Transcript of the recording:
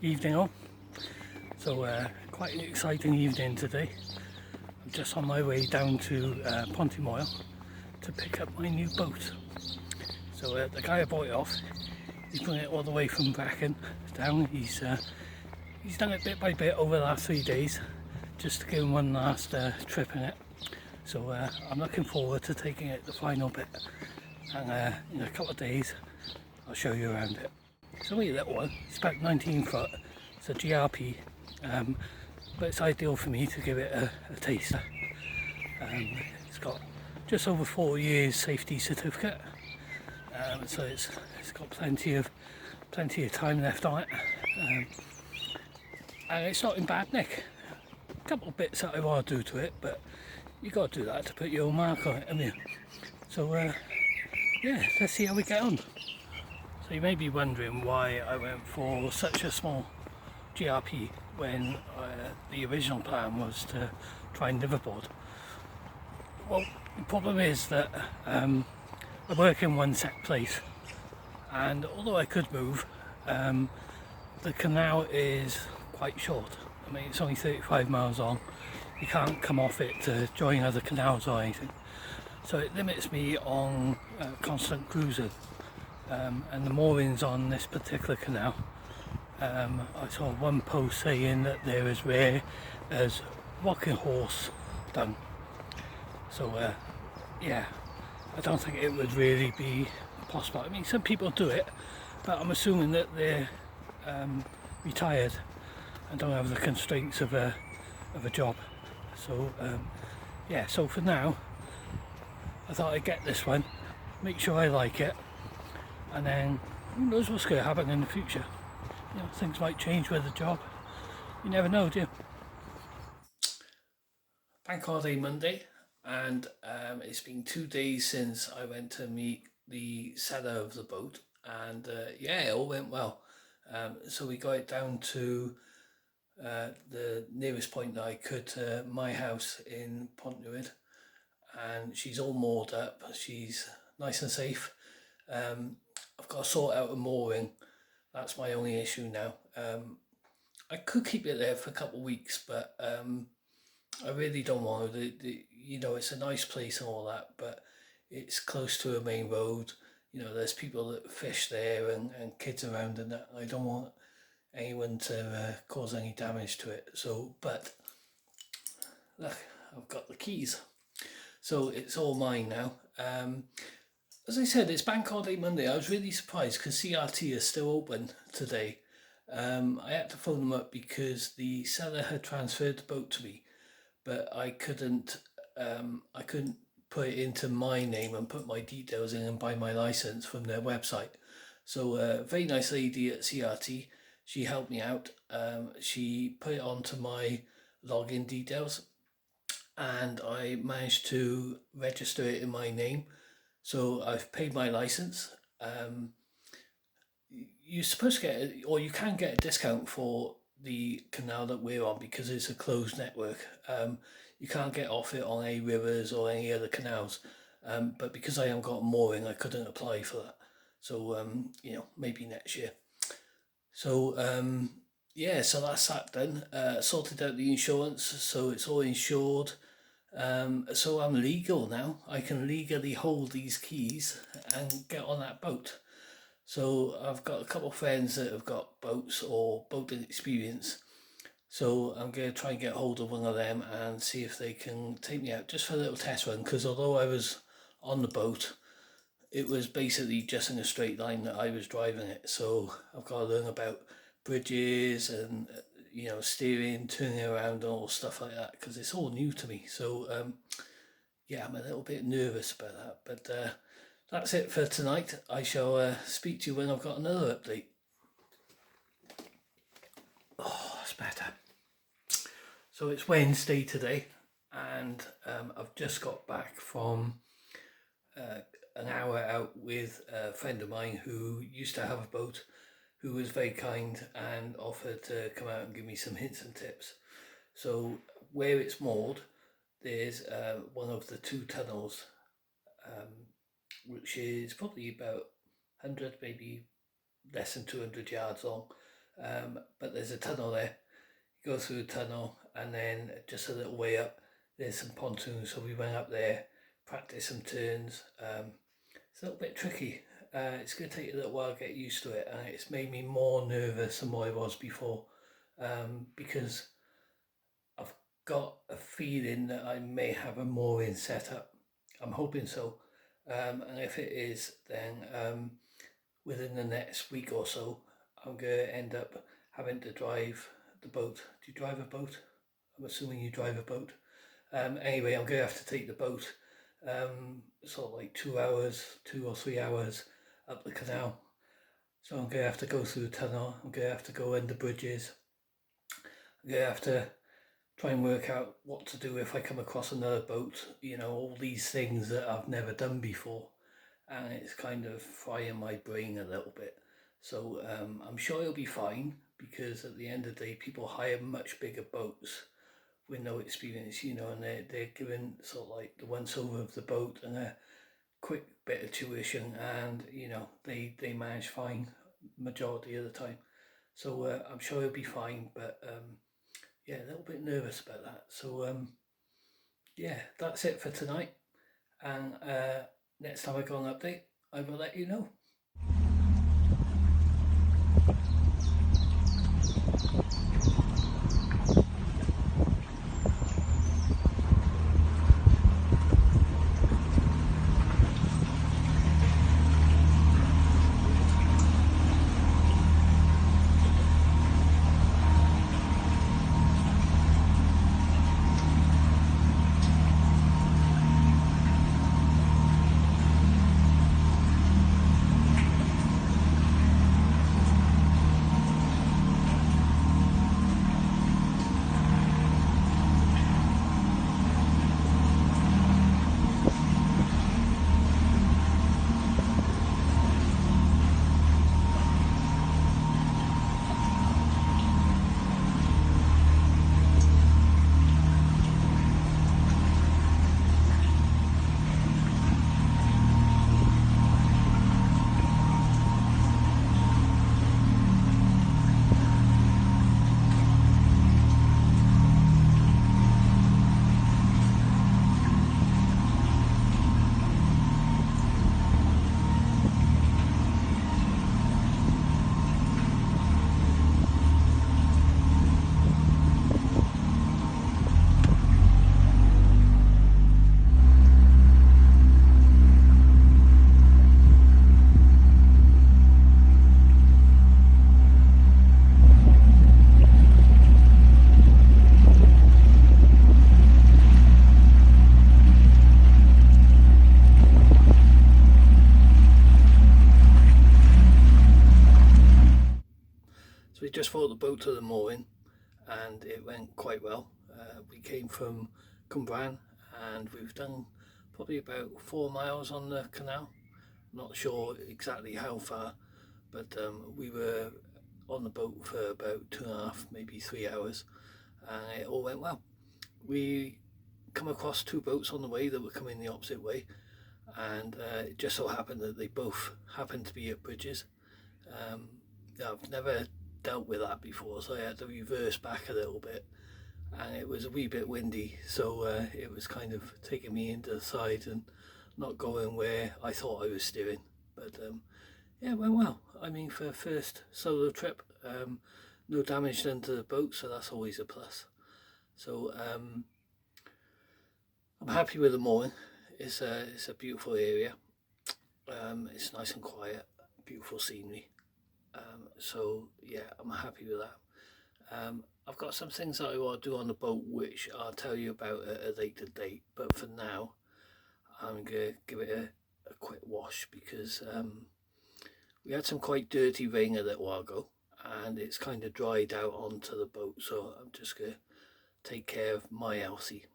Evening all. So quite an exciting evening today. I'm just on my way down to Pontymoyle to pick up my new boat. So the guy I bought it off, he's bringing it all the way from Bracken down. He's done it bit by bit over the last 3 days just to give him one last trip in it. So I'm looking forward to taking it the final bit, and in a couple of days I'll show you around it. It's only a little one, it's about 19 foot, it's a GRP, but it's ideal for me to give it a taster. It's got just over 4 years safety certificate, so it's got plenty of time left on it, and it's not in bad nick. A couple of bits that I want to do to it, but you got to do that to put your own mark on it, haven't you? So yeah, let's see how we get on. So you may be wondering why I went for such a small GRP when the original plan was to try and liverboard. Well, the problem is that I work in one set place, and although I could move, the canal is quite short. I mean, it's only 35 miles long. You can't come off it to join other canals or anything. So it limits me on constant cruising. And the moorings on this particular canal, I saw one post saying that they're as rare as rocking horse dung. So yeah, I don't think it would really be possible. I mean, some people do it, but I'm assuming that they're retired and don't have the constraints of a job. So yeah, so for now I thought I'd get this one, make sure I like it, and then who knows what's going to happen in the future. You know, things might change with the job. You never know, do you? Bank holiday Monday, and it's been 2 days since I went to meet the seller of the boat, and yeah, it all went well. So we got it down to the nearest point that I could to my house in Pontymoyle, and she's all moored up. She's nice and safe. I've got to sort out a mooring. That's my only issue now. I could keep it there for a couple of weeks, but I really don't want to. You know, it's a nice place and all that, but it's close to a main road. You know, there's people that fish there and kids around, and that. I don't want anyone to cause any damage to it. So, but look, I've got the keys, so it's all mine now. As I said, it's Bank Holiday Monday. I was really surprised because CRT is still open today. I had to phone them up because the seller had transferred the boat to me, but I couldn't put it into my name and put my details in and buy my license from their website. So a very nice lady at CRT, she helped me out. She put it onto my login details, and I managed to register it in my name. So I've paid my license. You're supposed to get, or you can get a discount for the canal that we're on because it's a closed network. You can't get off it on any rivers or any other canals. But because I haven't got a mooring, I couldn't apply for that. So you know, maybe next year. So yeah, so that's that done. Sorted out the insurance, so it's all insured. So I'm legal now. I can legally hold these keys and get on that boat. So I've got a couple of friends that have got boats or boating experience. So I'm going to try and get hold of one of them and see if they can take me out just for a little test run. Because although I was on the boat, it was basically just in a straight line that I was driving it. So I've got to learn about bridges and you know, steering, turning around, and all stuff like that because it's all new to me. So yeah, I'm a little bit nervous about that. But that's it for tonight. I shall speak to you when I've got another update. Oh, that's better. So it's Wednesday today, and I've just got back from an hour out with a friend of mine who used to have a boat, who was very kind and offered to come out and give me some hints and tips. So where it's moored, there's one of the two tunnels, which is probably about 100, maybe less than 200 yards long. but there's a tunnel there. You go through the tunnel, and then just a little way up, there's some pontoons. So we went up there, practiced some turns. It's a little bit tricky. It's going to take a little while to get used to it, and it's made me more nervous than what I was before, because I've got a feeling that I may have a mooring set up. I'm hoping so. And if it is, then within the next week or so, I'm going to end up having to drive the boat. Do you drive a boat? I'm assuming you drive a boat. Anyway, I'm going to have to take the boat sort of like 2 hours, 2 or 3 hours up the canal. So I'm going to have to go through the tunnel. I'm going to have to go under bridges. I'm going to have to try and work out what to do if I come across another boat. You know, all these things that I've never done before. And it's kind of frying my brain a little bit. So I'm sure it'll be fine, because at the end of the day, people hire much bigger boats with no experience, you know, and they're given sort of like the once over of the boat and a quick bit of tuition, and you know they manage fine majority of the time. So I'm sure it'll be fine, but yeah, a little bit nervous about that. So yeah, that's it for tonight, and next time I go on update, I will let you know. So we just brought the boat to the mooring, and it went quite well. We came from Cwmbran, and we've done probably about 4 miles on the canal. Not sure exactly how far, but we were on the boat for about 2.5, maybe 3 hours, and it all went well. We come across 2 boats on the way that were coming the opposite way, and it just so happened that they both happened to be at bridges. I've never dealt with that before, so I had to reverse back a little bit, and it was a wee bit windy, so it was kind of taking me into the side and not going where I thought I was steering. But yeah, it went well. I mean, for a first solo trip, no damage done to the boat, so that's always a plus. So I'm happy with the mooring. It's a beautiful area. It's nice and quiet, beautiful scenery. So yeah, I'm happy with that. I've got some things that I want to do on the boat, which I'll tell you about at a later date. But for now, I'm going to give it a quick wash, because we had some quite dirty rain a little while ago, and it's kind of dried out onto the boat. So I'm just going to take care of my Elsie.